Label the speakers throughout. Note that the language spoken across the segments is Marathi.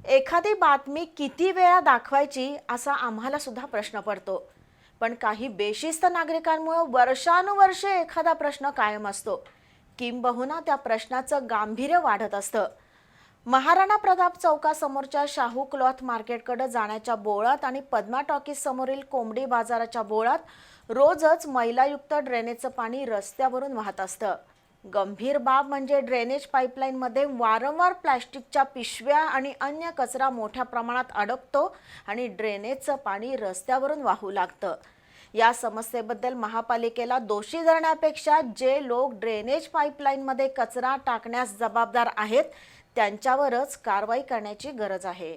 Speaker 1: एखादी बातमी किती वेळा दाखवायची असा आम्हाला सुद्धा प्रश्न पडतो. पण काही बेशिस्त नागरिकांमुळे वर्षानुवर्षे एखादा प्रश्न कायम असतो. किंबहुना त्या प्रश्नाचं गांभीर्य वाढत असतं. महाराणा प्रताप चौकासमोरच्या शाहू क्लॉथ मार्केटकडे जाण्याच्या बोळात आणि पद्मा टॉकीज समोरील कोंबडी बाजाराच्या बोळात रोजच मैलायुक्त ड्रेनेजचं पाणी रस्त्यावरून वाहत असतं. गंभीर बाब म्हणजे ड्रेनेज पाईपलाईनमध्ये वारंवार प्लॅस्टिकच्या पिशव्या आणि अन्य कचरा मोठ्या प्रमाणात अडकतो आणि ड्रेनेजचं पाणी रस्त्यावरून वाहू लागतं. या समस्येबद्दल महापालिकेला दोषी धरण्यापेक्षा जे लोक ड्रेनेज पाईपलाईनमध्ये कचरा टाकण्यास जबाबदार आहेत त्यांच्यावरच कारवाई करण्याची गरज आहे.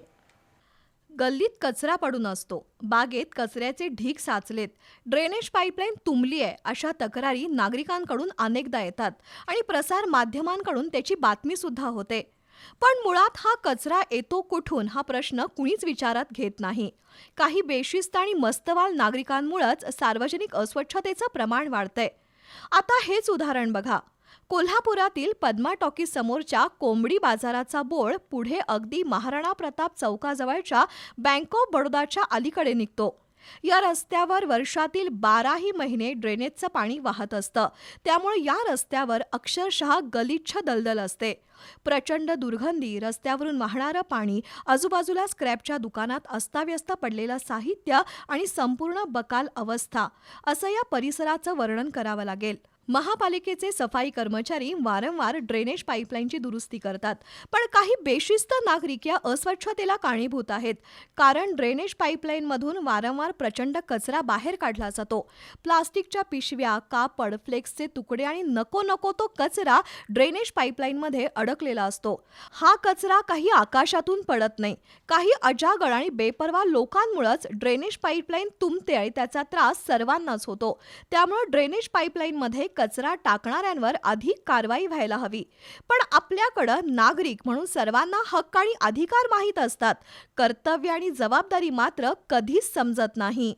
Speaker 2: गल्लीत कचरा पडून असतो, बागेत कचऱ्याचे ढीग साचलेत, ड्रेनेज पाईपलाईन तुंबली आहे अशा तक्रारी नागरिकांकडून अनेकदा येतात आणि प्रसार माध्यमांकडून त्याची बातमी सुद्धा होते. पण मुळात हा कचरा येतो कुठून हा प्रश्न कुणीच विचारात घेत नाही. काही बेशिस्त आणि मस्तवाल नागरिकांमुळेच सार्वजनिक अस्वच्छतेचं प्रमाण वाढतंय. आता हेच उदाहरण बघा. कोल्हापुरातील पद्मा टॉकीज समोरच्या कोंबडी बाजाराचा बोळ पुढे अगदी महाराणा प्रताप चौकाजवळच्या बँक ऑफ बडोदाच्या अलीकडे निघतो. या रस्त्यावर वर्षातील 12ही महिने ड्रेनेजचं पाणी वाहत असतं. त्यामुळे या रस्त्यावर अक्षरशः गलिच्छ दलदल असते. प्रचंड दुर्गंधी, रस्त्यावरून वाहणारं पाणी, आजूबाजूला स्क्रॅपच्या दुकानात अस्ताव्यस्त पडलेलं साहित्य आणि संपूर्ण बकाल अवस्था असं या परिसराचं वर्णन करावं लागेल. महापालिकेचे सफाई कर्मचारी वारंवार ड्रेनेज पाईपलाईनची दुरुस्ती करतात, पण काही बेशिस्त नागरिक या अस्वच्छतेला कारणीभूत आहेत. कारण ड्रेनेज पाईपलाईनमधून वारंवार प्रचंड कचरा बाहेर काढला जातो. प्लास्टिकच्या पिशव्या, कापड, फ्लेक्सचे तुकडे आणि नको नको तो कचरा ड्रेनेज पाईपलाईनमध्ये अडकलेला असतो. हा कचरा काही आकाशातून पडत नाही. काही अजागळ आणि बेपर्वा लोकांमुळेच ड्रेनेज पाईपलाईन तुंबते आणि त्याचा त्रास सर्वांनाच होतो. त्यामुळे ड्रेनेज पाईपलाईनमध्ये कचरा टाकणाऱ्यांवर अधिक कारवाई व्हायला हवी. पण आपल्याकडं नागरिक म्हणून सर्वांना हक्क आणि अधिकार माहीत असतात. कर्तव्य आणि जबाबदारी मात्र कधीच समजत नाही.